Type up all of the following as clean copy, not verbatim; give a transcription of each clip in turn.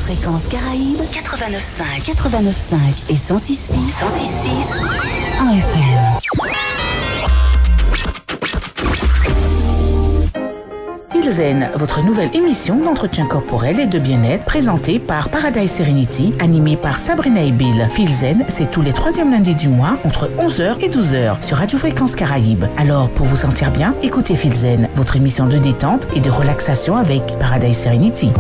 Fréquence Caraïbes 89.5, 89.5 et 106.6 en FM. Filzen, votre nouvelle émission d'entretien corporel et de bien-être présentée par Paradise Serenity, animée par Sabrina et Bill. Filzen, c'est tous les 3e lundis du mois entre 11h et 12h sur Radio Fréquence Caraïbes. Alors, pour vous sentir bien, écoutez Filzen, votre émission de détente et de relaxation avec Paradise Serenity.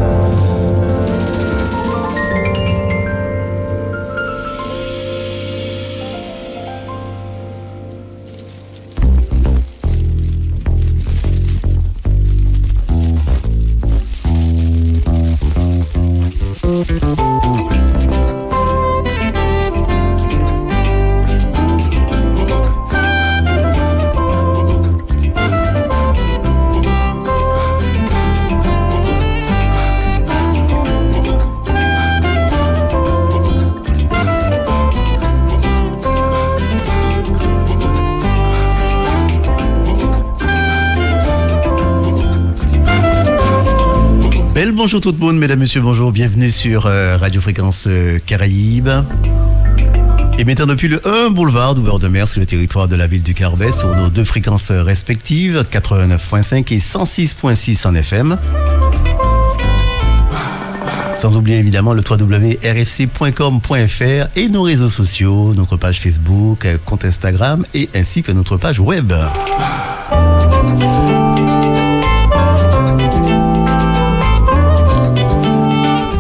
Bonjour tout le monde, mesdames, messieurs, bonjour, bienvenue sur Radio Fréquence Caraïbes. Et maintenant depuis le 1 boulevard d'Ouvert de Mer sur le territoire de la ville du Carbet sur nos 2 fréquences respectives, 89.5 et 106.6 en FM. Sans oublier évidemment le www.rfc.com.fr et nos réseaux sociaux, notre page Facebook, compte Instagram et ainsi que notre page web.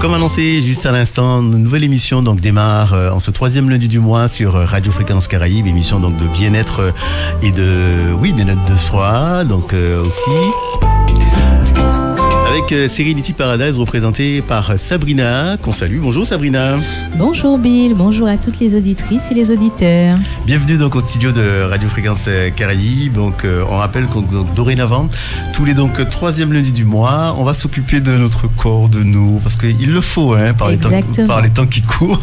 Comme annoncé juste à l'instant, une nouvelle émission donc démarre en ce 3e lundi du mois sur Radio Fréquence Caraïbes, émission donc de bien-être et de bien-être de soi, donc aussi avec Serenity Paradise représentée par Sabrina, qu'on salue. Bonjour Sabrina. Bonjour Bill, bonjour à toutes les auditrices et les auditeurs. Bienvenue donc au studio de Radio Fréquence Caraïbes. Donc on rappelle que dorénavant, tous les 3e lundis du mois, on va s'occuper de notre corps, de nous, parce qu'il le faut par les temps qui courent.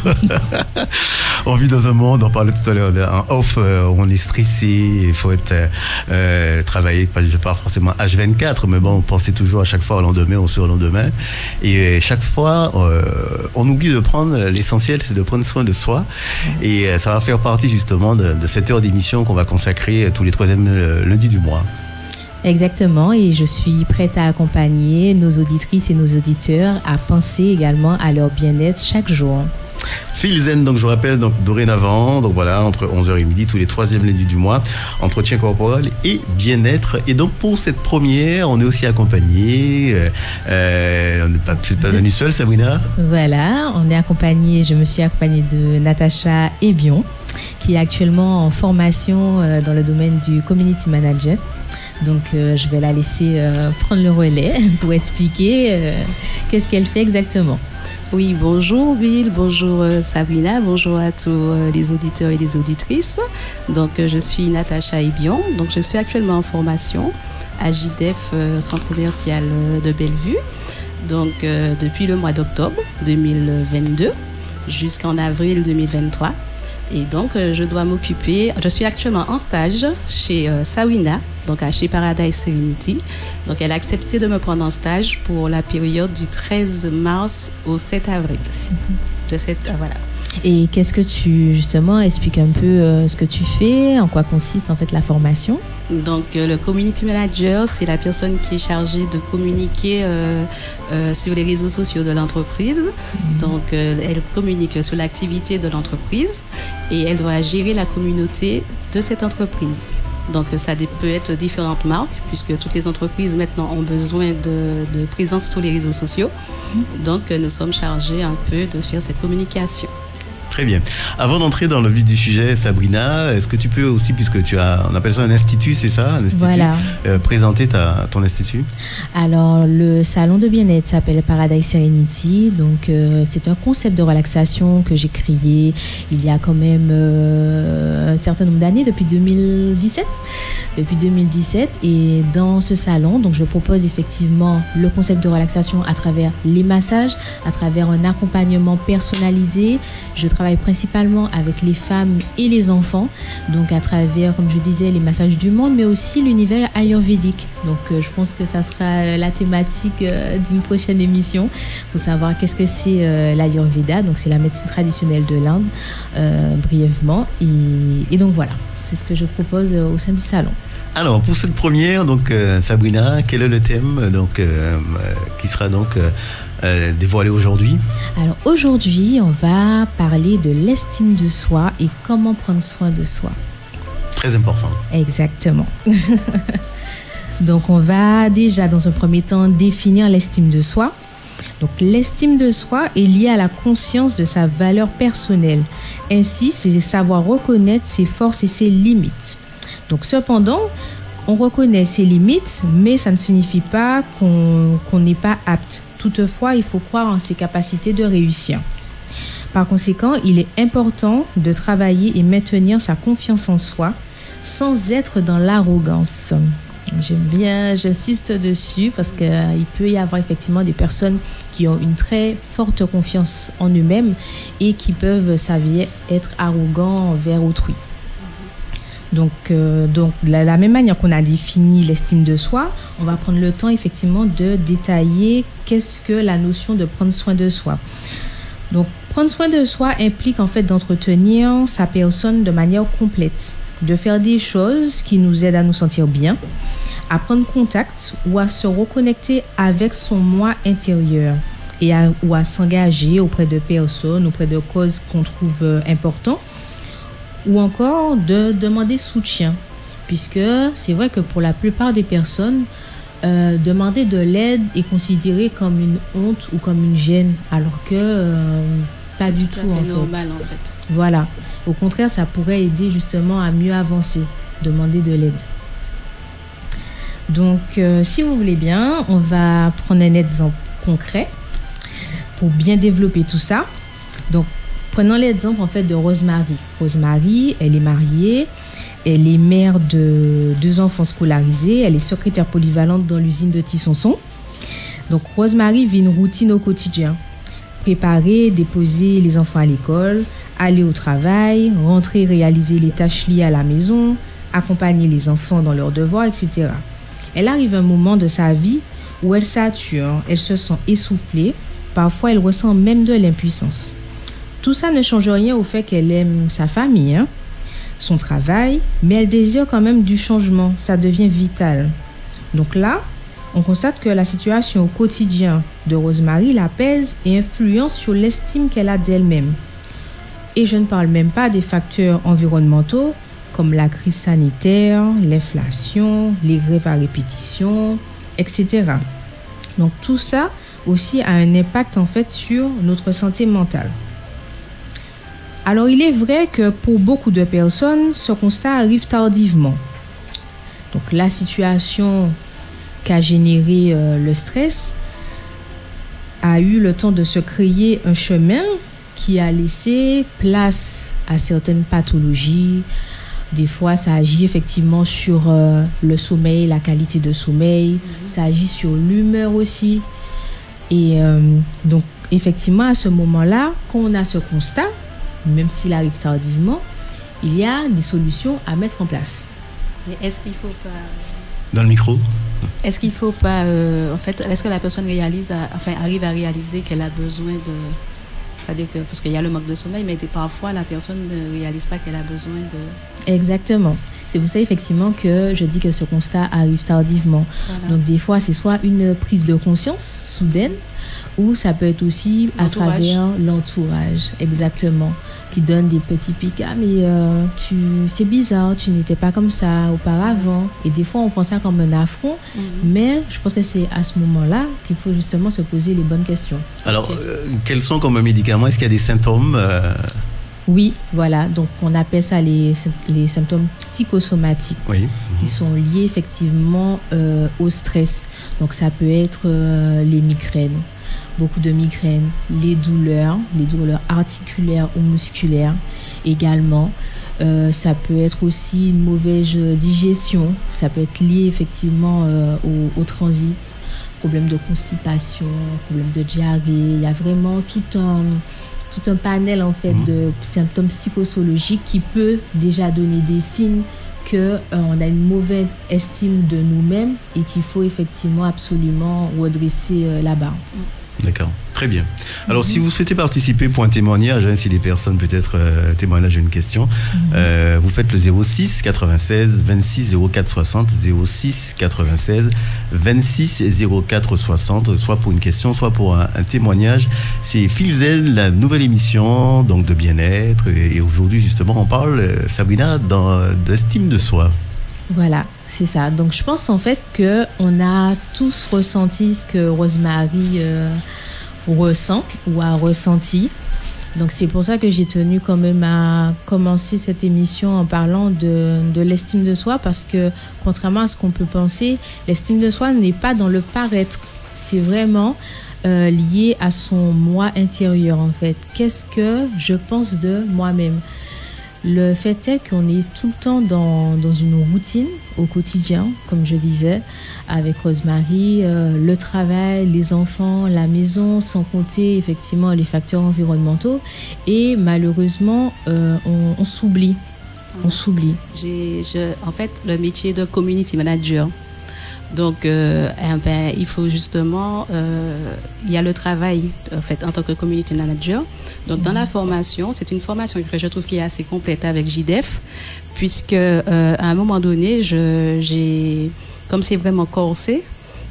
On vit dans un monde, on parlait tout à l'heure d'un off, où on est stressé, il faut travailler, pas forcément H24, mais bon, pensez toujours à chaque fois au lendemain, au surlendemain. Et chaque fois, on oublie de prendre l'essentiel, c'est de prendre soin de soi. Et ça va faire partie justement de cette heure d'émission qu'on va consacrer tous les 3e lundis du mois. Exactement, et je suis prête à accompagner nos auditrices et nos auditeurs à penser également à leur bien-être chaque jour. Filzen, donc je vous rappelle, donc dorénavant, donc voilà, entre 11h et midi, tous les 3e lundis du mois, entretien corporel et bien-être. Et donc pour cette première, on est aussi accompagné, on n'est pas venu seul, Sabrina. Voilà, je me suis accompagnée de Natacha Ebion, qui est actuellement en formation dans le domaine du community manager. Donc je vais la laisser prendre le relais pour expliquer qu'est-ce qu'elle fait exactement. Oui, bonjour Bill, bonjour Sabrina, bonjour à tous les auditeurs et les auditrices. Donc je suis Natacha Ebion, donc je suis actuellement en formation à JDEF, Centre commercial de Bellevue. Donc depuis le mois d'octobre 2022 jusqu'en avril 2023. Et donc je suis actuellement en stage chez Sawina, donc chez Paradise Serenity. Donc elle a accepté de me prendre en stage pour la période du 13 mars au 7 avril. Voilà. Et qu'est-ce que justement, explique un peu ce que tu fais, en quoi consiste en fait la formation? Donc le community manager, c'est la personne qui est chargée de communiquer sur les réseaux sociaux de l'entreprise. Donc elle communique sur l'activité de l'entreprise et elle doit gérer la communauté de cette entreprise. Donc ça peut être différentes marques, puisque toutes les entreprises maintenant ont besoin de présence sur les réseaux sociaux. Donc nous sommes chargés un peu de faire cette communication. Très bien. Avant d'entrer dans le vif du sujet, Sabrina, est-ce que tu peux aussi, puisque on appelle ça un institut, c'est ça, un institut, voilà. Présenter ton institut? Alors, le salon de bien-être s'appelle Paradise Serenity. Donc, c'est un concept de relaxation que j'ai créé il y a quand même un certain nombre d'années, depuis 2017. Et dans ce salon, donc, je propose effectivement le concept de relaxation à travers les massages, à travers un accompagnement personnalisé. Je travaille travaille principalement avec les femmes et les enfants, donc à travers, comme je disais, les massages du monde, mais aussi l'univers ayurvédique. Donc je pense que ça sera la thématique d'une prochaine émission. Il faut savoir qu'est-ce que c'est l'Ayurveda, donc c'est la médecine traditionnelle de l'Inde, brièvement. Et donc voilà, c'est ce que je propose au sein du salon. Alors, pour cette première, donc Sabrina, quel est le thème donc, qui sera donc dévoilé aujourd'hui? Alors aujourd'hui, on va parler de l'estime de soi et comment prendre soin de soi. Très important. Exactement. Donc on va déjà dans un premier temps définir l'estime de soi. Donc l'estime de soi est liée à la conscience de sa valeur personnelle. Ainsi, c'est savoir reconnaître ses forces et ses limites. Donc cependant, on reconnaît ses limites, mais ça ne signifie pas qu'on n'est pas apte. Toutefois, il faut croire en ses capacités de réussir. Par conséquent, il est important de travailler et maintenir sa confiance en soi sans être dans l'arrogance. J'aime bien, j'insiste dessus parce qu'il peut y avoir effectivement des personnes qui ont une très forte confiance en eux-mêmes et qui peuvent s'avérer être arrogants envers autrui. Donc de la même manière qu'on a défini l'estime de soi, on va prendre le temps effectivement de détailler qu'est-ce que la notion de prendre soin de soi. Donc prendre soin de soi implique en fait d'entretenir sa personne de manière complète, de faire des choses qui nous aident à nous sentir bien, à prendre contact ou à se reconnecter avec son moi intérieur ou à s'engager auprès de personnes, auprès de causes qu'on trouve importantes, ou encore de demander soutien, puisque c'est vrai que pour la plupart des personnes, demander de l'aide est considéré comme une honte ou comme une gêne, alors que pas du tout en fait. C'est normal en fait. Voilà. Au contraire, ça pourrait aider justement à mieux avancer, demander de l'aide. Donc, si vous voulez bien, on va prendre un exemple concret pour bien développer tout ça. Donc, prenons l'exemple en fait de Rosemary. Rosemary, elle est mariée, elle est mère de 2 enfants scolarisés, elle est secrétaire polyvalente dans l'usine de Tissonson. Donc Rosemary vit une routine au quotidien. Préparer, déposer les enfants à l'école, aller au travail, rentrer, réaliser les tâches liées à la maison, accompagner les enfants dans leurs devoirs, etc. Elle arrive un moment de sa vie où elle sature, elle se sent essoufflée, parfois elle ressent même de l'impuissance. Tout ça ne change rien au fait qu'elle aime sa famille, son travail, mais elle désire quand même du changement, ça devient vital. Donc là, on constate que la situation au quotidien de Rosemary la pèse et influence sur l'estime qu'elle a d'elle-même. Et je ne parle même pas des facteurs environnementaux comme la crise sanitaire, l'inflation, les grèves à répétition, etc. Donc tout ça aussi a un impact en fait sur notre santé mentale. Alors, il est vrai que pour beaucoup de personnes, ce constat arrive tardivement. Donc, la situation qu'a généré le stress a eu le temps de se créer un chemin qui a laissé place à certaines pathologies. Des fois, ça agit effectivement sur le sommeil, la qualité de sommeil. Ça agit sur l'humeur aussi. Et donc, effectivement, à ce moment-là, quand on a ce constat, même s'il arrive tardivement, il y a des solutions à mettre en place. Mais est-ce qu'il faut pas... Dans le micro. Est-ce qu'il faut pas... en fait, est-ce que la personne arrive à réaliser qu'elle a besoin de... C'est-à-dire que, parce qu'il y a le manque de sommeil, mais parfois la personne ne réalise pas qu'elle a besoin de... Exactement. C'est pour ça effectivement que je dis que ce constat arrive tardivement. Voilà. Donc des fois, c'est soit une prise de conscience soudaine, ou ça peut être aussi à travers l'entourage, exactement, qui donne des petits pics. Ah, mais c'est bizarre, tu n'étais pas comme ça auparavant. Et des fois, on prend ça comme un affront, mais je pense que c'est à ce moment-là qu'il faut justement se poser les bonnes questions. Alors, quels sont comme médicaments? Est-ce qu'il y a des symptômes Oui, voilà. Donc, on appelle ça les symptômes psychosomatiques, qui sont liés effectivement au stress. Donc, ça peut être les migraines, beaucoup de migraines, les douleurs articulaires ou musculaires également. Ça peut être aussi une mauvaise digestion. Ça peut être lié effectivement au transit, problème de constipation, problème de diarrhée. Il y a vraiment tout tout un panel en fait de symptômes psychosociologiques qui peut déjà donner des signes qu'on a une mauvaise estime de nous-mêmes et qu'il faut effectivement absolument redresser la barre. D'accord, très bien. Alors, si vous souhaitez participer pour un témoignage, si les personnes peut-être témoignage une question, vous faites le 06 96 26 04 60, 06 96 26 04 60, soit pour une question, soit pour un témoignage. C'est Filzen, la nouvelle émission donc de bien-être. Et aujourd'hui, justement, on parle, Sabrina, d'estime de soi. Voilà, c'est ça. Donc, je pense en fait qu'on a tous ressenti ce que Rosemary ressent ou a ressenti. Donc, c'est pour ça que j'ai tenu quand même à commencer cette émission en parlant de l'estime de soi, parce que, contrairement à ce qu'on peut penser, l'estime de soi n'est pas dans le paraître. C'est vraiment lié à son moi intérieur, en fait. Qu'est-ce que je pense de moi-même ? Le fait est qu'on est tout le temps dans une routine au quotidien, comme je disais, avec Rosemary, le travail, les enfants, la maison, sans compter effectivement les facteurs environnementaux. Et malheureusement, on s'oublie. On s'oublie. En fait, le métier de community manager. Donc, il faut justement, il y a le travail en fait en tant que community manager. Donc, dans la formation, c'est une formation que je trouve qui est assez complète avec JDEF, puisque à un moment donné, comme c'est vraiment corsé,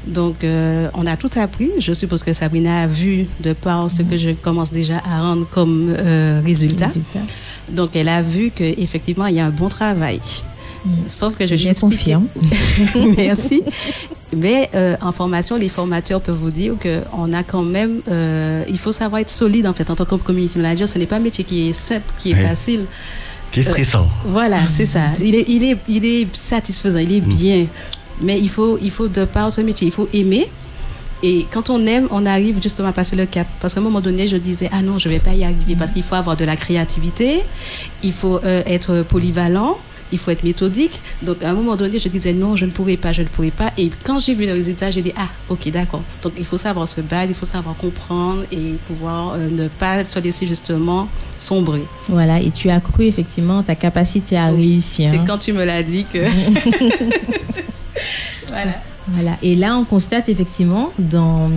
donc on a tout appris. Je suppose que Sabrina a vu de par ce que je commence déjà à rendre comme résultat. Donc, elle a vu qu'effectivement, il y a un bon travail. Sauf que je confirme. Merci. Mais en formation, les formateurs peuvent vous dire qu'on a quand même, il faut savoir être solide en fait en tant que community manager. Ce n'est pas un métier qui est simple, qui est facile. Qui est stressant. Voilà, c'est ça. Il est satisfaisant, il est bien. Mais il faut de par ce métier, il faut aimer. Et quand on aime, on arrive justement à passer le cap. Parce qu'à un moment donné, je disais, ah non, je ne vais pas y arriver. Parce qu'il faut avoir de la créativité, il faut être polyvalent. Il faut être méthodique. Donc, à un moment donné, je disais non, je ne pourrais pas. Et quand j'ai vu le résultat, j'ai dit, ah, ok, d'accord. Donc, il faut savoir se battre, il faut savoir comprendre et pouvoir ne pas se laisser justement sombrer. Voilà, et tu as cru effectivement ta capacité à réussir. C'est quand tu me l'as dit que... Voilà. Et là, on constate effectivement dans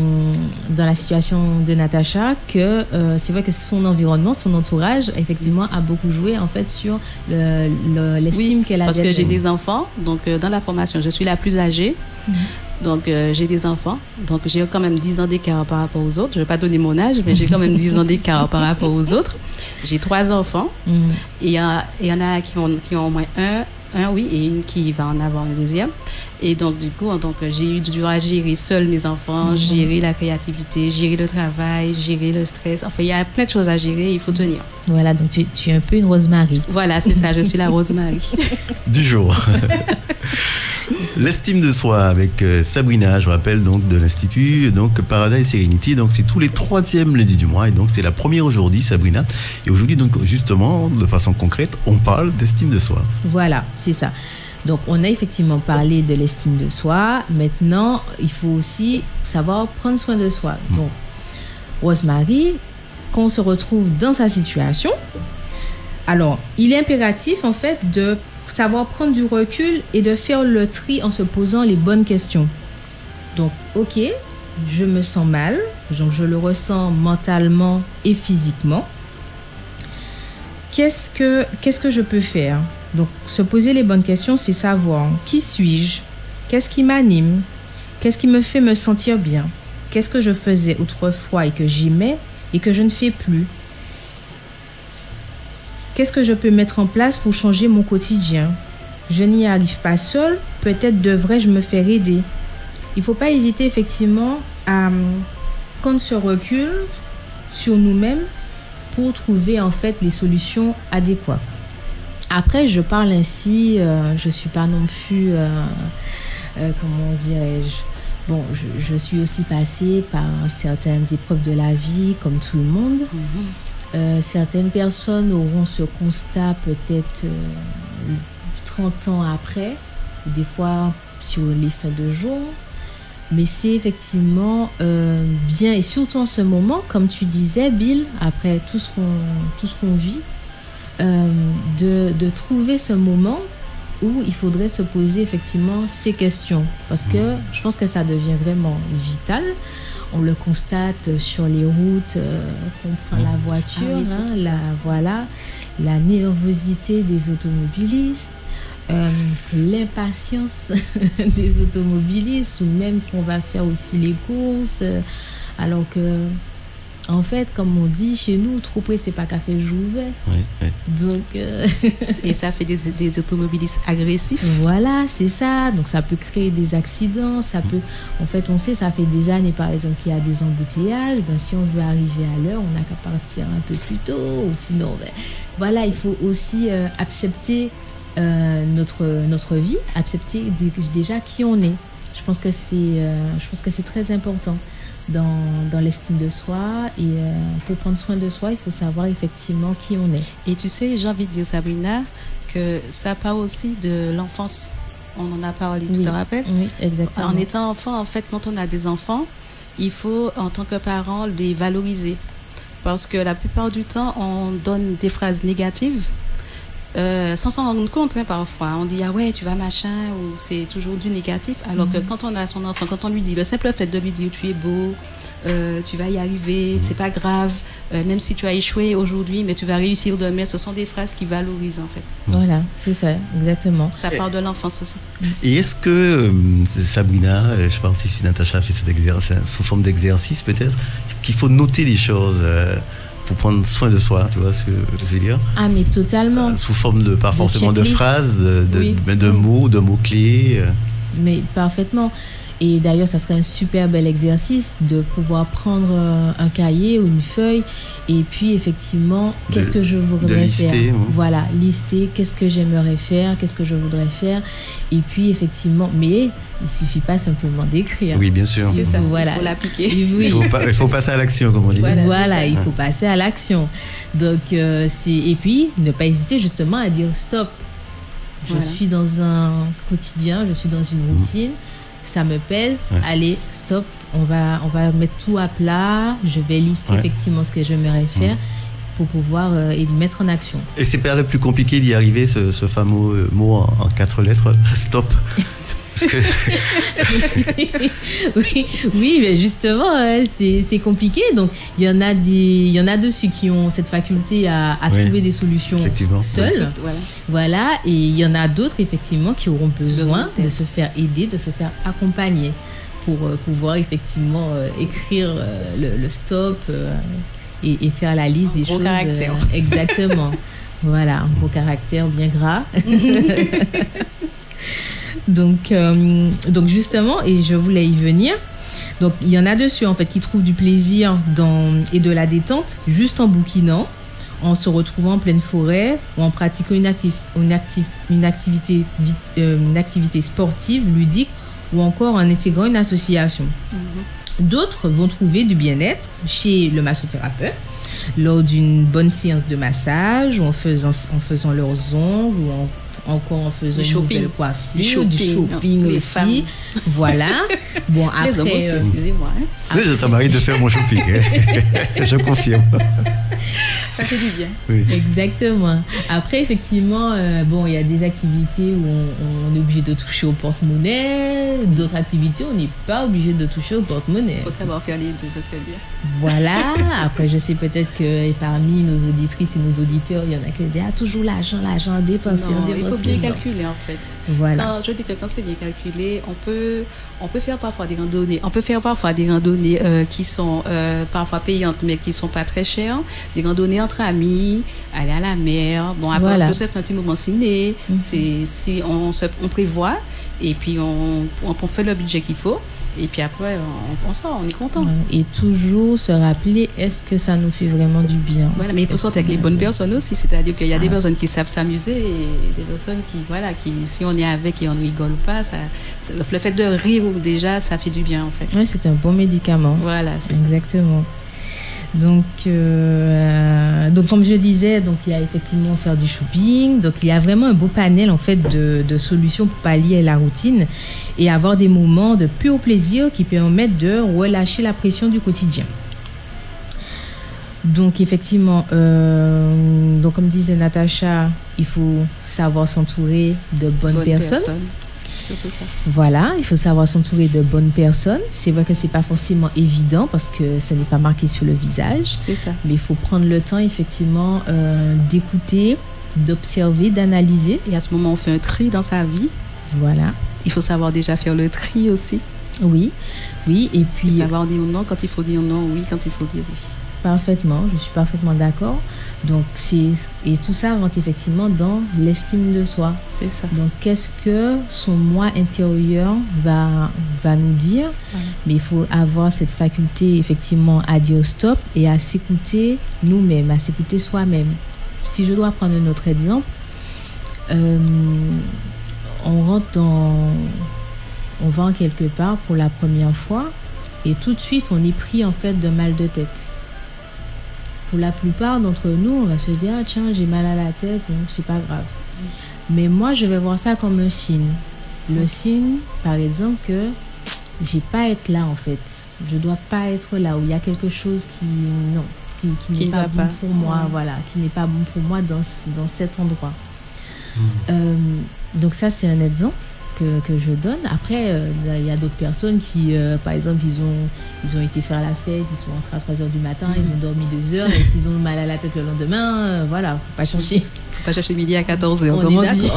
la situation de Natacha que c'est vrai que son environnement, son entourage, effectivement, a beaucoup joué en fait sur l'estime qu'elle a. Parce que j'ai des enfants, donc dans la formation, je suis la plus âgée. Donc j'ai des enfants, donc j'ai quand même 10 ans d'écart par rapport aux autres. Je ne vais pas donner mon âge, mais j'ai quand même 10 ans d'écart par rapport aux autres. J'ai 3 enfants, et il y en a qui ont au moins un, oui, et une qui va en avoir un deuxième. Et donc, du coup, j'ai eu du à gérer seul mes enfants, gérer la créativité, gérer le travail, gérer le stress. Enfin, il y a plein de choses à gérer, il faut tenir. Voilà, donc tu es un peu une Rosemary. Voilà, c'est ça, je suis la Rosemary. Du jour. L'estime de soi avec Sabrina, je rappelle, donc de l'Institut Paradise Serenity. Donc, c'est tous les 3e lundis du mois. Et donc, c'est la première aujourd'hui, Sabrina. Et aujourd'hui, donc, justement, de façon concrète, on parle d'estime de soi. Voilà, c'est ça. Donc, on a effectivement parlé de l'estime de soi. Maintenant, il faut aussi savoir prendre soin de soi. Donc, Rosemary, quand on se retrouve dans sa situation, alors, il est impératif, en fait, de savoir prendre du recul et de faire le tri en se posant les bonnes questions. Donc, ok, je me sens mal, donc je le ressens mentalement et physiquement. Qu'est-ce que je peux faire ? Donc, se poser les bonnes questions, c'est savoir qui suis-je ? Qu'est-ce qui m'anime ? Qu'est-ce qui me fait me sentir bien ? Qu'est-ce que je faisais autrefois et que j'aimais et que je ne fais plus ? Qu'est-ce que je peux mettre en place pour changer mon quotidien ? Je n'y arrive pas seule, peut-être devrais-je me faire aider. Il ne faut pas hésiter effectivement à prendre ce recul sur nous-mêmes pour trouver en fait les solutions adéquates. Après, je parle ainsi, je ne suis pas non plus, comment dirais-je, bon, je suis aussi passée par certaines épreuves de la vie, comme tout le monde. Certaines personnes auront ce constat peut-être 30 ans après, des fois sur les fins de jour. Mais c'est effectivement bien, et surtout en ce moment, comme tu disais, Bill, après tout ce qu'on vit, de trouver ce moment où il faudrait se poser effectivement ces questions. Parce que je pense que ça devient vraiment vital. On le constate sur les routes, qu'on prend la voiture, la nervosité des automobilistes, l'impatience des automobilistes, ou même qu'on va faire aussi les courses, alors que, en fait, comme on dit chez nous, trop près, c'est pas café jour ouvert. Oui. Donc, et ça fait des automobilistes agressifs. Voilà, c'est ça. Donc, ça peut créer des accidents. Ça peut, en fait, on sait, ça fait des années, par exemple, qu'il y a des embouteillages. Ben, si on veut arriver à l'heure, on n'a qu'à partir un peu plus tôt. Ou sinon, voilà, il faut aussi accepter notre vie, accepter déjà qui on est. Je pense que c'est très important dans l'estime de soi, et pour prendre soin de soi, il faut savoir effectivement qui on est. Et tu sais, j'ai envie de dire, Sabrina, que ça part aussi de l'enfance. On en a parlé, tu te rappelles? Oui, exactement. En étant enfant, en fait, quand on a des enfants, il faut, en tant que parent, les valoriser. Parce que la plupart du temps, on donne des phrases négatives sans s'en rendre compte, parfois. On dit, ah ouais, tu vas machin, ou c'est toujours du négatif. Alors que quand on a son enfant, quand on lui dit, le simple fait de lui dire, tu es beau, tu vas y arriver, c'est pas grave, même si tu as échoué aujourd'hui, mais tu vas réussir demain, ce sont des phrases qui valorisent, en fait. Voilà, c'est ça, exactement. Ça part de l'enfance aussi. Et est-ce que, Sabrina, je pense ici Natacha a fait cet exercice, sous forme d'exercice peut-être, qu'il faut noter les choses pour prendre soin de soi, tu vois ce que je veux dire? Ah, mais totalement. Sous forme de, pas forcément de phrases, de mots-clés. Mais parfaitement. Et d'ailleurs, ça serait un super bel exercice de pouvoir prendre un cahier ou une feuille et puis effectivement, qu'est-ce que je voudrais faire. Voilà, lister qu'est-ce que j'aimerais faire, qu'est-ce que je voudrais faire. Et puis effectivement, mais il ne suffit pas simplement d'écrire. Oui, bien sûr. C'est ça, voilà. Il faut l'appliquer. Oui. Il faut passer à l'action, comme on dit. Voilà, il faut passer à l'action. Donc, et puis, ne pas hésiter justement à dire stop. Je suis dans un quotidien, je suis dans une routine. Ça me pèse, allez, stop, on va mettre tout à plat, je vais lister effectivement ce que j'aimerais faire pour pouvoir mettre en action. Et c'est pas le plus compliqué d'y arriver, ce fameux mot en 4 lettres, stop. Oui, mais justement, c'est compliqué. Donc, il y en a dessus qui ont cette faculté à trouver des solutions seuls. Voilà. Et il y en a d'autres, effectivement, qui auront besoin de se faire aider, de se faire accompagner pour pouvoir, effectivement, écrire le stop et faire la liste des choses. Caractère. Exactement. Voilà, un beau caractère bien gras. Donc justement, et je voulais y venir, donc il y en a dessus en fait qui trouvent du plaisir et de la détente juste en bouquinant, en se retrouvant en pleine forêt ou en pratiquant une activité sportive, ludique, ou encore en intégrant une association. D'autres vont trouver du bien-être chez le massothérapeute lors d'une bonne séance de massage, ou en faisant leurs ongles, ou encore en faisant une nouvelle coiffure, du shopping les aussi. Femmes. Voilà. Bon, après, les hommes aussi, excusez-moi. Ça m'arrive de faire mon shopping. Je confirme. Ça fait du bien. Oui. Exactement. Après, effectivement, il y a des activités où on est obligé de toucher au porte-monnaie. D'autres activités, on n'est pas obligé de toucher au porte-monnaie. Il faut savoir faire les deux, ça serait bien. Voilà. Après, je sais peut-être que parmi nos auditrices et nos auditeurs, il y en a qui disent toujours l'argent, dépenser. Il faut bien calculer, en fait. Voilà. Je dis que quand c'est bien calculé, on peut faire parfois des randonnées. On peut faire parfois des randonnées qui sont parfois payantes, mais qui ne sont pas très chères. Des randonnées entre amis, aller à la mer. Bon, après, on peut se faire un petit moment ciné. Si on prévoit, et puis on fait le budget qu'il faut. Et puis après, on sort, on est content. Et toujours se rappeler, est-ce que ça nous fait vraiment du bien? Voilà, mais il faut sortir avec les bonnes personnes aussi. C'est-à-dire qu'il y a des personnes qui savent s'amuser et des personnes qui, si on est avec et on ne rigole pas, le fait de rire déjà, ça fait du bien en fait. Oui, c'est un bon médicament. Voilà, c'est exactement. Ça. Donc donc comme je disais, donc il y a effectivement faire du shopping. Donc il y a vraiment un beau panel en fait de solutions pour pallier la routine et avoir des moments de pur plaisir qui permettent de relâcher la pression du quotidien. Donc effectivement, donc comme disait Natacha, il faut savoir s'entourer de bonnes personnes. Surtout ça. Voilà, il faut savoir s'entourer de bonnes personnes. C'est vrai que c'est pas forcément évident parce que ce n'est pas marqué sur le visage. C'est ça. Mais il faut prendre le temps effectivement d'écouter, d'observer, d'analyser. Et à ce moment, on fait un tri dans sa vie. Voilà. Il faut savoir déjà faire le tri aussi. Oui, oui, et puis savoir dire non quand il faut dire non, oui quand il faut dire oui. Parfaitement, je suis parfaitement d'accord. Donc et tout ça rentre effectivement dans l'estime de soi. C'est ça. Donc qu'est-ce que son moi intérieur va nous dire? Mais il faut avoir cette faculté effectivement à dire stop et à s'écouter nous-mêmes, à s'écouter soi-même. Si je dois prendre un autre exemple, on va quelque part pour la première fois et tout de suite on est pris en fait de mal de tête. Pour la plupart d'entre nous, on va se dire ah, tiens, j'ai mal à la tête, bon, c'est pas grave. Mais moi, je vais voir ça comme un signe. Le signe, par exemple, que j'ai pas à être là en fait. Je dois pas être là où il y a quelque chose qui n'est pas bon pour moi, voilà, qui n'est pas bon pour moi dans cet endroit. Donc ça, c'est un exemple que je donne. Après, il y a d'autres personnes qui, par exemple, ils ont été faire la fête, ils sont rentrés à 3h du matin, ils ont dormi 2 heures, et s'ils ont mal à la tête le lendemain, voilà, faut pas chercher midi à 14h, comme on dit.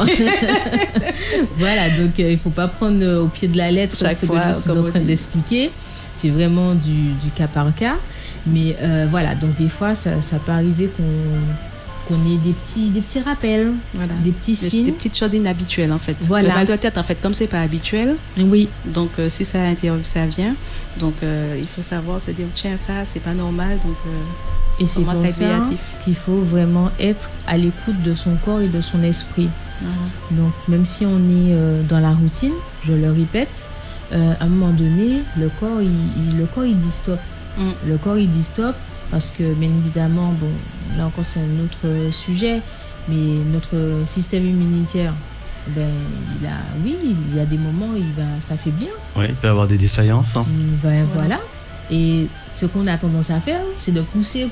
Voilà, donc il faut pas prendre au pied de la lettre chaque ce fois, que je suis en train d'expliquer. C'est vraiment du cas par cas. Mais voilà, donc des fois, ça peut arriver qu'on ait des petits rappels, voilà, des petits signes. Des petites choses inhabituelles en fait. Voilà. Le mal de tête en fait, comme c'est pas habituel, oui. Donc si ça vient, donc il faut savoir se dire tiens ça c'est pas normal, donc et c'est pour ça qu'il faut vraiment être à l'écoute de son corps et de son esprit. Donc même si on est dans la routine, je le répète, à un moment donné le corps il dit stop. Le corps il dit stop. Parce que, bien évidemment, bon, là encore, c'est un autre sujet, mais notre système immunitaire, ben, il y a des où il va s'affaiblir. Oui, il peut avoir des défaillances. Hein. Ben, voilà. Et ce qu'on a tendance à faire, c'est de pousser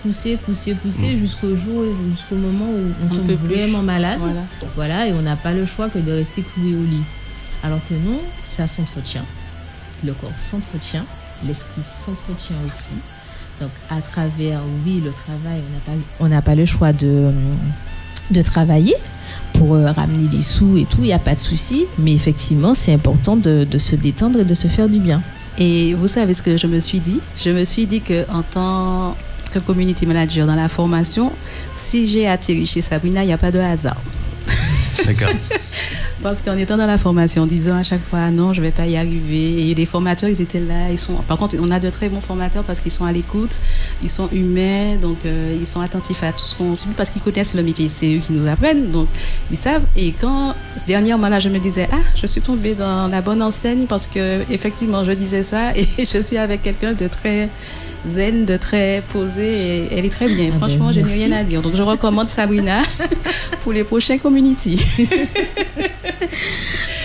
jusqu'au moment où on tombe vraiment malade. Voilà, et on n'a pas le choix que de rester cloué au lit. Alors que non, ça s'entretient. Le corps s'entretient, l'esprit s'entretient aussi. Donc, à travers, oui, le travail, on n'a pas le choix de travailler pour ramener les sous et tout, il n'y a pas de souci. Mais effectivement, c'est important de se détendre et de se faire du bien. Et vous savez ce que je me suis dit? Je me suis dit qu'en tant que community manager dans la formation, si j'ai atterri chez Sabrina, il n'y a pas de hasard. D'accord. Parce qu'en étant dans la formation, en disant à chaque fois non, je ne vais pas y arriver. Et les formateurs, ils étaient là. Par contre, on a de très bons formateurs parce qu'ils sont à l'écoute, ils sont humains, donc ils sont attentifs à tout ce qu'on subit parce qu'ils connaissent le métier. C'est eux qui nous apprennent, donc ils savent. Et quand, dernièrement, là, je me disais, je suis tombée dans la bonne enseigne parce que effectivement, je disais ça et je suis avec quelqu'un de très zen, de très posé et elle est très bien. Franchement, je n'ai rien à dire. Donc, je recommande Sabrina pour les prochains community.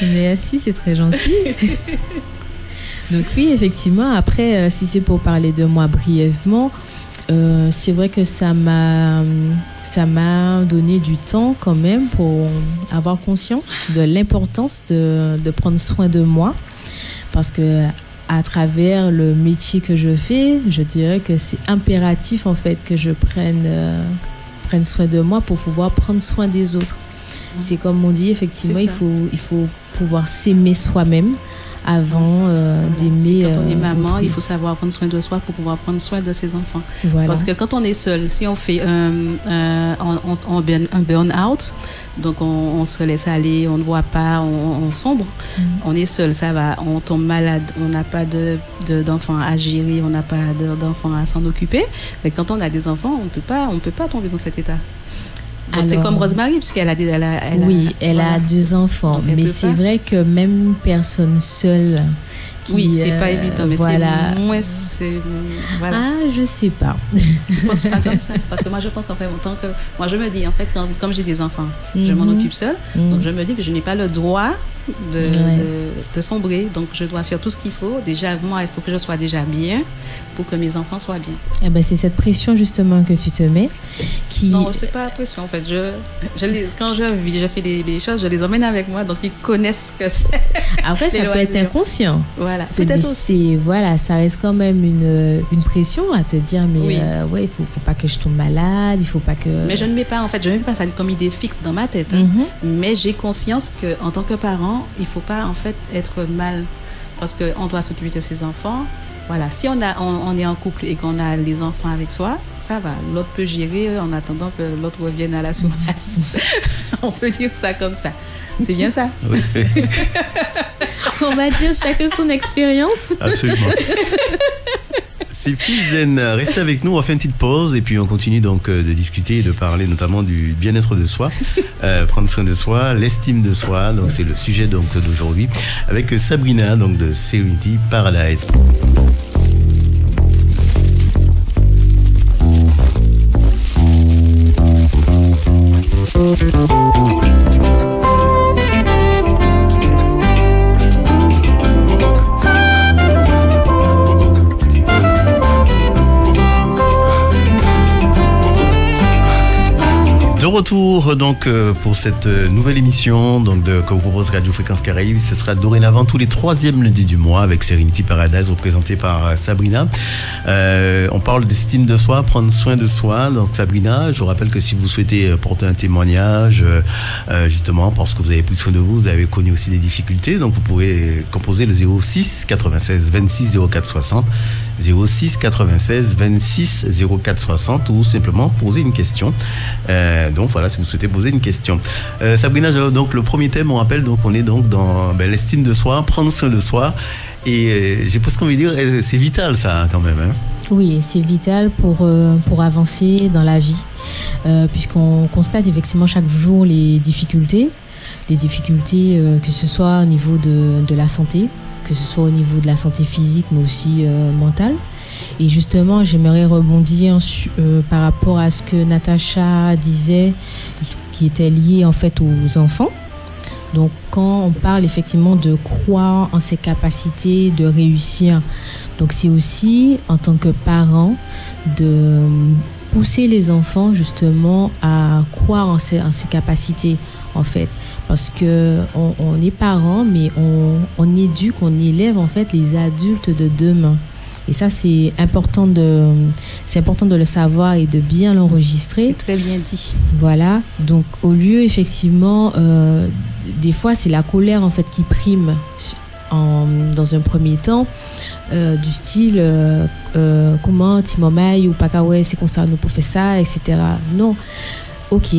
Merci, c'est très gentil. Donc oui, effectivement, après, si c'est pour parler de moi brièvement, c'est vrai que ça m'a donné du temps quand même pour avoir conscience de l'importance de prendre soin de moi. Parce que à travers le métier que je fais, je dirais que c'est impératif en fait que je prenne soin de moi pour pouvoir prendre soin des autres. C'est comme on dit, effectivement, il faut pouvoir s'aimer soi-même avant d'aimer. Quand on est maman, il faut savoir prendre soin de soi pour pouvoir prendre soin de ses enfants. Voilà. Parce que quand on est seul, si on fait un burn-out, donc on se laisse aller, on ne voit pas, on sombre, on est seul, ça va, on tombe malade, on n'a pas d'enfants à gérer, on n'a pas d'enfants à s'en occuper. Mais quand on a des enfants, on peut pas tomber dans cet état. Alors, c'est comme Rosemary, puisqu'elle a elle a 2 enfants. Mais c'est vrai que même une personne seule Oui, c'est pas évident, mais voilà. c'est moins... Voilà. Ah, je sais pas. Je pense pas comme ça. Parce que moi, je pense en fait, autant que... Moi, je me dis, en fait, comme j'ai des enfants, je m'en occupe seule. Donc, je me dis que je n'ai pas le droit de sombrer. Donc, je dois faire tout ce qu'il faut. Déjà, moi, il faut que je sois déjà bien pour que mes enfants soient bien. Eh ben, c'est cette pression, justement, que tu te mets qui... Non, c'est pas la pression, en fait. Quand je fais des choses, je les emmène avec moi. Donc, ils connaissent ce que c'est. Après, ça peut être inconscient. Voilà, peut-être aussi. Voilà, ça reste quand même une pression à te dire, mais oui. Ouais, il faut pas que je tombe malade, il faut pas que... Mais je ne mets pas ça comme idée fixe dans ma tête. Mais j'ai conscience qu'en tant que parent, il faut pas, en fait, être mal. Parce qu'on doit s'occuper de ses enfants. Voilà, si on est en couple et qu'on a les enfants avec soi, ça va. L'autre peut gérer en attendant que l'autre revienne à la surface. On peut dire ça comme ça. C'est bien ça? Oui. On va dire chacun son expérience. Absolument. C'est Filzen, restez avec nous, on va faire une petite pause et puis on continue donc de discuter et de parler notamment du bien-être de soi, prendre soin de soi, l'estime de soi, donc c'est le sujet donc d'aujourd'hui avec Sabrina donc de Serenity Paradise. De retour donc pour cette nouvelle émission donc que vous propose Radio Fréquence Caraïbes. Ce sera dorénavant tous les 3e lundis du mois avec Serenity Paradise représentée par Sabrina. On parle d'estime de soi, prendre soin de soi. Donc Sabrina, je vous rappelle que si vous souhaitez porter un témoignage justement parce que vous avez pris soin de vous, vous avez connu aussi des difficultés, donc vous pouvez composer le 06 96 26 04 60 06 96 26 04 60 ou simplement poser une question. Donc voilà, si vous souhaitez poser une question. Sabrina, donc le premier thème, on rappelle, donc on est donc dans l'estime de soi, prendre soin de soi. Et j'ai presque envie de dire, c'est vital ça quand même. Hein. Oui, c'est vital pour avancer dans la vie, puisqu'on constate effectivement chaque jour les difficultés que ce soit au niveau de la santé, que ce soit au niveau de la santé physique, mais aussi mentale. Et justement, j'aimerais rebondir par rapport à ce que Natacha disait, qui était lié en fait aux enfants. Donc, quand on parle effectivement de croire en ses capacités de réussir, donc c'est aussi en tant que parent de pousser les enfants justement à croire en ses capacités en fait, parce que on est parents, mais on éduque, on élève en fait les adultes de demain. Et ça, c'est important de le savoir et de bien l'enregistrer. C'est très bien dit. Voilà. Donc, au lieu, effectivement, des fois, c'est la colère, en fait, qui prime dans un premier temps, du style comment, Timomai ou Pakawe, c'est comme ça, nous pouvons faire ça, etc. Non. Ok,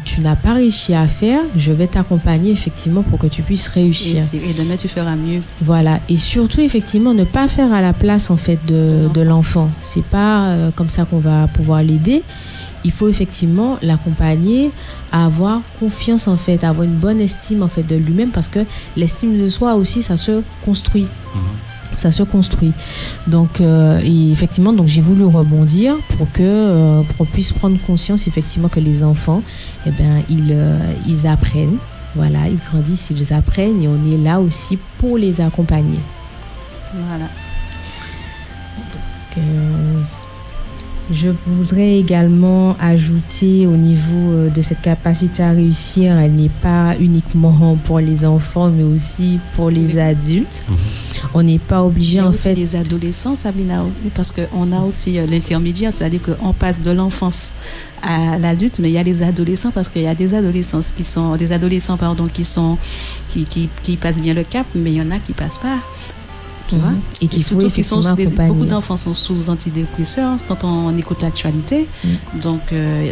tu n'as pas réussi à faire, je vais t'accompagner effectivement pour que tu puisses réussir. Et demain, tu feras mieux. Voilà, et surtout effectivement ne pas faire à la place en fait de l'enfant. C'est pas comme ça qu'on va pouvoir l'aider. Il faut effectivement l'accompagner à avoir confiance en fait, à avoir une bonne estime en fait de lui-même, parce que l'estime de soi aussi, ça se construit. Ça se construit. Donc, et effectivement, donc j'ai voulu rebondir pour qu'on puisse prendre conscience effectivement que les enfants, ils apprennent. Voilà, ils grandissent, ils apprennent, et on est là aussi pour les accompagner. Voilà. Donc, je voudrais également ajouter au niveau de cette capacité à réussir, elle n'est pas uniquement pour les enfants, mais aussi pour les adultes. On n'est pas obligé en fait. Les adolescents, Sabrina, parce qu'on a aussi l'intermédiaire, c'est-à-dire qu'on passe de l'enfance à l'adulte, mais il y a les adolescents, parce qu'il y a des adolescents qui passent bien le cap, mais il y en a qui passent pas. Tu vois? Et qui faut effectivement accompagner. Beaucoup d'enfants sont sous antidépresseurs quand on écoute l'actualité. Donc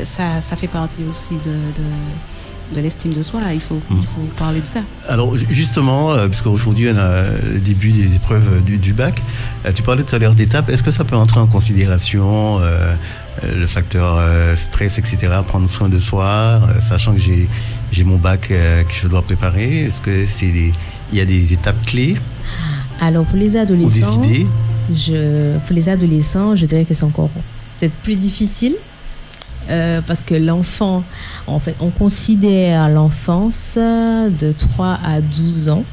ça fait partie aussi de l'estime de soi. Il faut parler de ça. Alors justement, puisqu'aujourd'hui on a le début des épreuves du bac, tu parlais tout à l'heure d'étapes. Est-ce que ça peut entrer en considération le facteur stress, etc., prendre soin de soi, sachant que j'ai mon bac que je dois préparer? Est-ce que il y a des étapes clés? Alors pour les adolescents, ou des idées? Pour les adolescents, je dirais que c'est encore peut-être plus difficile. Parce que l'enfant, en fait, on considère l'enfance de 3 à 12 ans.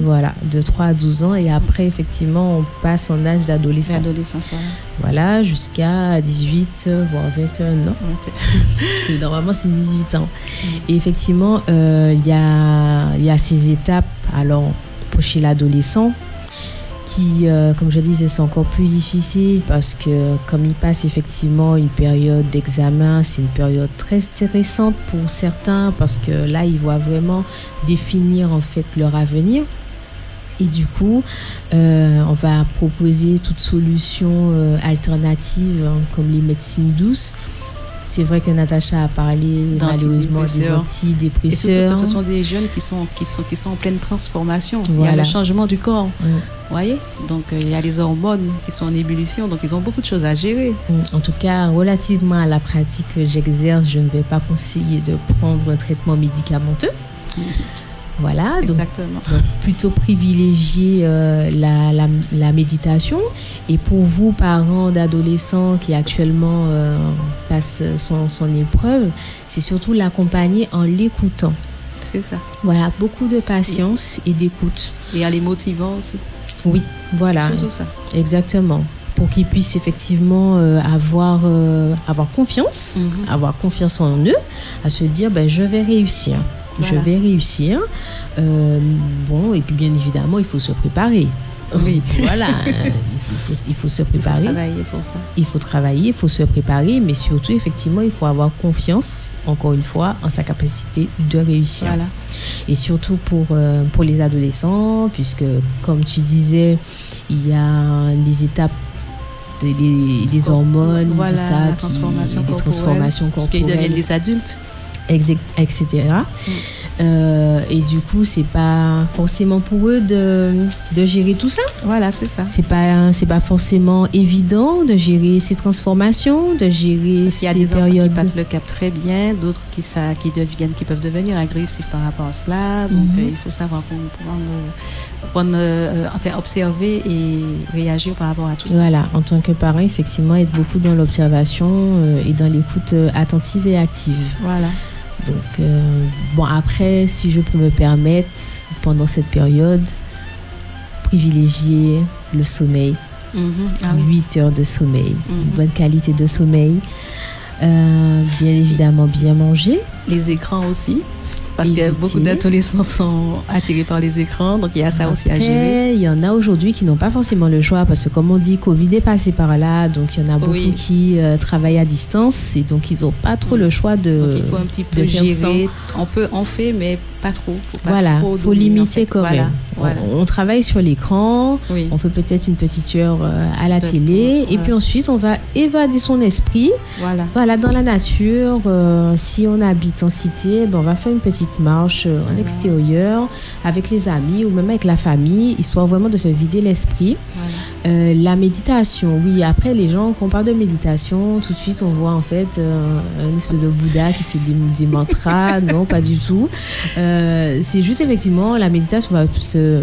Voilà, de 3 à 12 ans. Et après, effectivement, on passe en âge d'adolescent. L'adolescence, voilà, jusqu'à 18, voire 21 ans. Normalement, c'est 18 ans. Et effectivement, il y a ces étapes, alors, pour chez l'adolescent, qui, comme je disais, c'est encore plus difficile parce que comme il passe effectivement une période d'examen, c'est une période très stressante pour certains parce que là, ils voient vraiment définir en fait leur avenir. Et du coup, on va proposer toute solution alternative comme les médecines douces. C'est vrai que Natacha a parlé malheureusement des antidépresseurs. Et surtout que ce sont des jeunes qui sont en pleine transformation. Voilà. Il y a le changement du corps. Vous voyez? Donc il y a les hormones qui sont en ébullition. Donc ils ont beaucoup de choses à gérer. En tout cas, relativement à la pratique que j'exerce, je ne vais pas conseiller de prendre un traitement médicamenteux. Voilà, donc plutôt privilégier la méditation. Et pour vous, parents d'adolescents qui actuellement passent son épreuve, c'est surtout l'accompagner en l'écoutant. C'est ça. Voilà, beaucoup de patience et d'écoute. Et en les motivant aussi. Oui, voilà. Surtout ça. Exactement. Pour qu'ils puissent effectivement avoir confiance, avoir confiance en eux, à se dire je vais réussir. Voilà. Je vais réussir. Bon, et puis bien évidemment, il faut se préparer. Oui. Voilà, il faut se préparer. Il faut travailler pour ça. Il faut travailler, il faut se préparer, mais surtout, effectivement, il faut avoir confiance, encore une fois, en sa capacité de réussir. Voilà. Et surtout pour les adolescents, puisque, comme tu disais, il y a les étapes les hormones, voilà, tout ça, les transformations corporelles, parce qu'ils deviennent des adultes. Etc. Et du coup, c'est pas forcément pour eux de gérer tout ça. Voilà, c'est ça. C'est pas forcément évident de gérer ces transformations, de gérer ces périodes. Il y a des enfants qui passent le cap très bien, d'autres qui peuvent devenir agressifs par rapport à cela. Donc, il faut savoir observer et réagir par rapport à tout ça. Voilà, en tant que parent, effectivement, être beaucoup dans l'observation et dans l'écoute attentive et active. Voilà. Donc, après, si je peux me permettre, pendant cette période, privilégier le sommeil. 8 heures de sommeil, une bonne qualité de sommeil. Bien évidemment, bien manger. Les écrans aussi. Parce que beaucoup d'adolescents sont attirés par les écrans, donc il y a ça aussi à gérer. Il y en a aujourd'hui qui n'ont pas forcément le choix, parce que comme on dit, Covid est passé par là, donc il y en a beaucoup qui travaillent à distance, et donc ils n'ont pas trop le choix de. Donc il faut un petit peu gérer. On fait, mais pas trop. Il faut limiter quand même. Voilà. On travaille sur l'écran, on fait peut-être une petite heure à la télé, et puis ensuite on va évader son esprit. Voilà, dans la nature. Si on habite en cité, on va faire une petite marche en extérieur avec les amis ou même avec la famille, histoire vraiment de se vider l'esprit. La méditation, oui, après les gens, quand on parle de méditation, tout de suite on voit en fait une espèce de Bouddha qui fait des mantras. Non, pas du tout. C'est juste effectivement, la méditation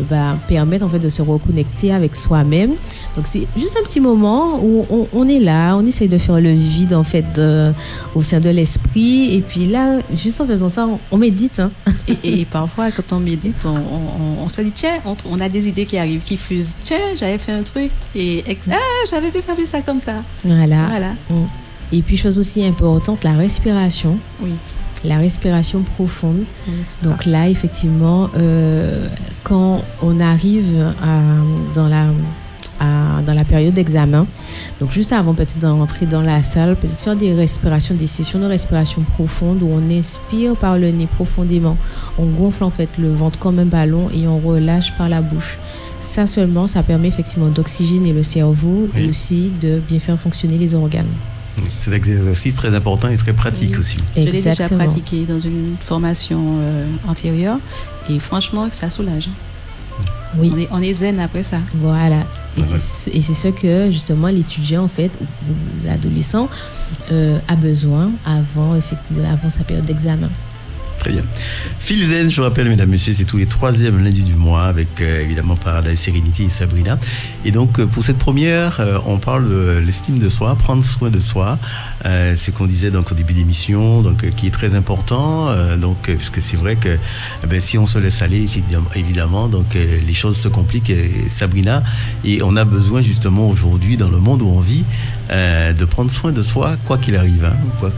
va permettre en fait de se reconnecter avec soi-même. Donc c'est juste un petit moment où on est là, on essaye de faire le vide en fait au sein de l'esprit, et puis là, juste en faisant ça, on médite. Et parfois, quand on médite, on se dit tiens, on a des idées qui arrivent, qui fusent. Tiens, j'avais fait un truc et j'avais pas vu ça comme ça. Voilà. Et puis chose aussi importante, la respiration. Oui. La respiration profonde. Donc là, effectivement, quand on arrive dans la période d'examen, donc juste avant peut-être d'entrer dans la salle, peut-être faire des sessions de respiration profonde où on inspire par le nez profondément, on gonfle en fait le ventre comme un ballon et on relâche par la bouche. Ça seulement, ça permet effectivement d'oxygéner le cerveau et aussi de bien faire fonctionner les organes. C'est un exercice très important et très pratique aussi. Je l'ai déjà pratiqué dans une formation antérieure et franchement, ça soulage. Oui. On est zen après ça. Voilà. Et c'est ce que justement l'étudiant en fait, ou l'adolescent a besoin avant sa période d'examen. Très bien. Filzen, je vous rappelle, mesdames, messieurs, c'est tous les 3e lundis du mois avec évidemment Paradise Serenity et Sabrina. Et donc, pour cette première, on parle de l'estime de soi, prendre soin de soi. Ce qu'on disait donc, au début d'émission, donc, qui est très important. Puisque c'est vrai que si on se laisse aller, évidemment, donc, les choses se compliquent, Sabrina. Et on a besoin, justement, aujourd'hui, dans le monde où on vit, de prendre soin de soi, quoi qu'il arrive. Hein,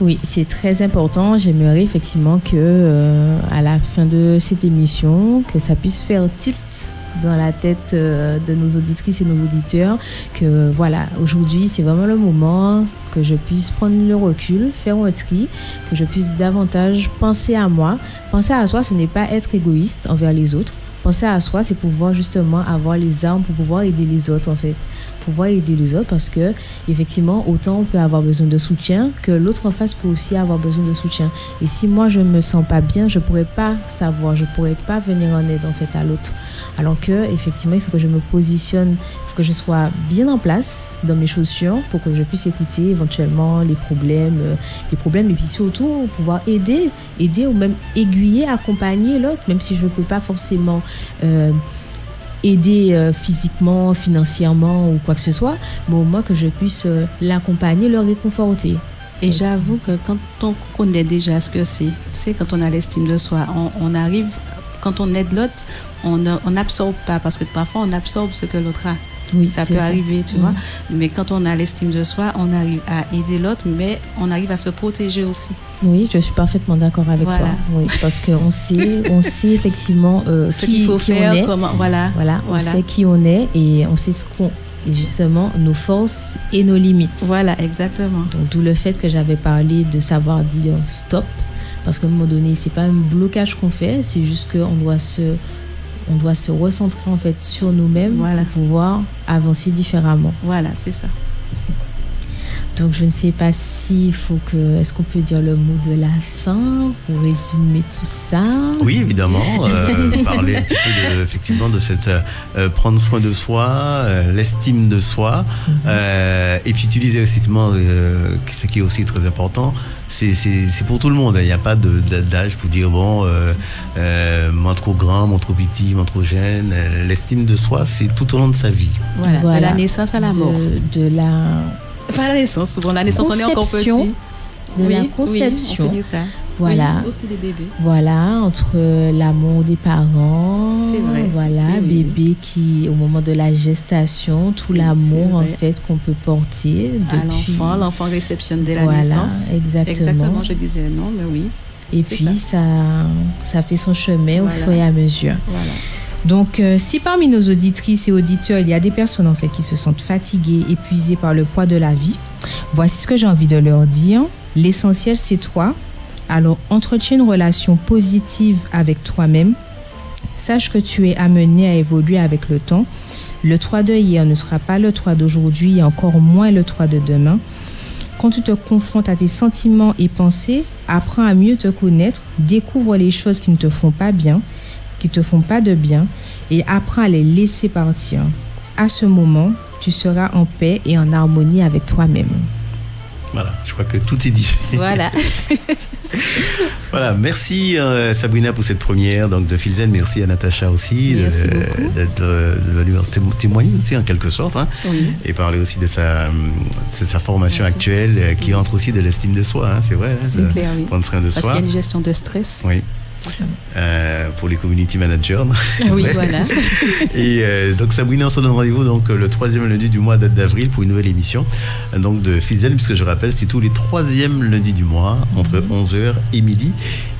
Oui, c'est très important. J'aimerais effectivement que à la fin de cette émission, que ça puisse faire tilt dans la tête de nos auditrices et nos auditeurs, que voilà, aujourd'hui, c'est vraiment le moment que je puisse prendre le recul, faire un tri, que je puisse davantage penser à moi. Penser à soi, ce n'est pas être égoïste envers les autres. Penser à soi, c'est pouvoir justement avoir les armes pour pouvoir aider les autres, en fait. Pouvoir aider les autres, parce que effectivement, autant on peut avoir besoin de soutien que l'autre en face peut aussi avoir besoin de soutien. Et si moi je me sens pas bien, je pourrais pas savoir, je pourrais pas venir en aide en fait à l'autre. Alors que effectivement, il faut que je me positionne, il faut que je sois bien en place dans mes chaussures pour que je puisse écouter éventuellement les problèmes, et puis surtout pouvoir aider ou même aiguiller, accompagner l'autre, même si je peux pas forcément aider physiquement, financièrement ou quoi que ce soit, mais au moins que je puisse l'accompagner, le réconforter. Et j'avoue que quand on connaît déjà ce que c'est quand on a l'estime de soi, on arrive, quand on aide l'autre, on n'absorbe pas, parce que parfois on absorbe ce que l'autre a. Oui, ça peut arriver, tu vois. Mais quand on a l'estime de soi, on arrive à aider l'autre, mais on arrive à se protéger aussi. Oui, je suis parfaitement d'accord avec toi. Oui, parce qu'on sait effectivement ce qu'il faut faire, comment, on sait qui on est et on sait et justement nos forces et nos limites. Voilà, exactement. Donc d'où le fait que j'avais parlé de savoir dire stop, parce qu'à un moment donné, c'est pas un blocage qu'on fait, c'est juste qu'on doit se recentrer en fait sur nous-mêmes pour pouvoir avancer différemment. Voilà, c'est ça. Donc je ne sais pas est-ce qu'on peut dire le mot de la fin pour résumer tout ça? Oui, évidemment. Parler un petit peu effectivement de cette prendre soin de soi, l'estime de soi, et puis utiliser effectivement ce qui est aussi très important. C'est pour tout le monde. Il n'y a pas d'âge pour dire moins trop grand, moins trop petit, moins trop jeune. L'estime de soi, c'est tout au long de sa vie. Voilà. De la naissance à la mort. Enfin, la naissance, souvent la naissance, on est encore petit. De la conception. Oui, on peut dire ça. Voilà. Oui, aussi des bébés. Voilà, entre l'amour des parents. C'est vrai. Voilà, bébé qui, au moment de la gestation, tout l'amour en fait qu'on peut porter depuis. À l'enfant réceptionne dès la naissance. Exactement. Je disais non, mais oui. Et puis ça fait son chemin au fur et à mesure. Voilà. Donc, si parmi nos auditrices et auditeurs, il y a des personnes en fait qui se sentent fatiguées, épuisées par le poids de la vie, voici ce que j'ai envie de leur dire. L'essentiel, c'est toi. Alors, entretiens une relation positive avec toi-même. Sache que tu es amené à évoluer avec le temps. Le toi de hier ne sera pas le toi d'aujourd'hui et encore moins le toi de demain. Quand tu te confrontes à tes sentiments et pensées, apprends à mieux te connaître, découvre les choses qui ne te font pas bien, qui te font pas de bien et apprends à les laisser partir. À ce moment, tu seras en paix et en harmonie avec toi-même. Voilà, je crois que tout est dit. Voilà. Voilà, merci Sabrina pour cette première donc de Filzen, merci à Natacha aussi d'être venue témoigner aussi en quelque sorte, hein, et parler aussi de sa formation actuelle qui entre aussi de l'estime de soi, hein, c'est vrai. C'est clair, oui. Prendre soin de soi. Parce qu'il y a une gestion de stress. Oui. Pour les community managers. Oui, voilà. Et donc Sabrina, on se donne rendez-vous donc le 3e lundi du mois d'avril pour une nouvelle émission donc de Filzen, puisque je rappelle c'est tous les 3e lundis du mois entre 11h et midi.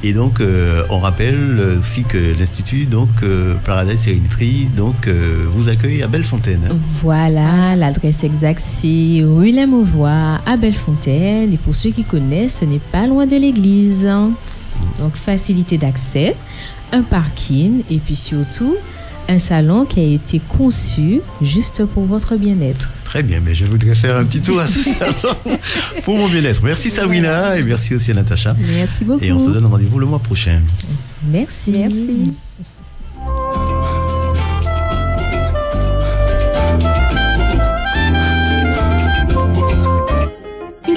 Et donc on rappelle aussi que l'Institut donc Paradise Serenity donc vous accueille à Bellefontaine. Voilà, l'adresse exacte c'est rue Les Mauvois à Bellefontaine, et pour ceux qui connaissent, ce n'est pas loin de l'église. Donc facilité d'accès, un parking et puis surtout un salon qui a été conçu juste pour votre bien-être. Très bien, mais je voudrais faire un petit tour à ce salon pour mon bien-être. Merci Sabrina et merci aussi à Natacha. Merci beaucoup. Et on se donne rendez-vous le mois prochain. Merci. Merci.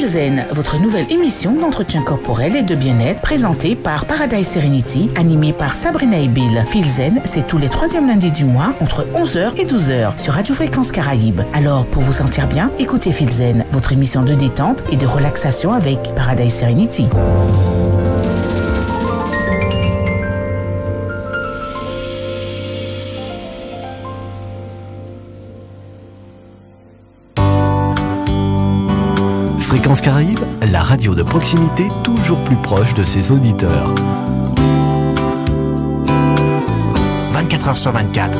Filzen, votre nouvelle émission d'entretien corporel et de bien-être présentée par Paradise Serenity, animée par Sabrina Ebil. Filzen, c'est tous les troisièmes lundis du mois entre 11h et 12h sur Radio Fréquence Caraïbe. Alors, pour vous sentir bien, écoutez Filzen, votre émission de détente et de relaxation avec Paradise Serenity. Fréquence Caraïbe, la radio de proximité toujours plus proche de ses auditeurs. 24h sur 24.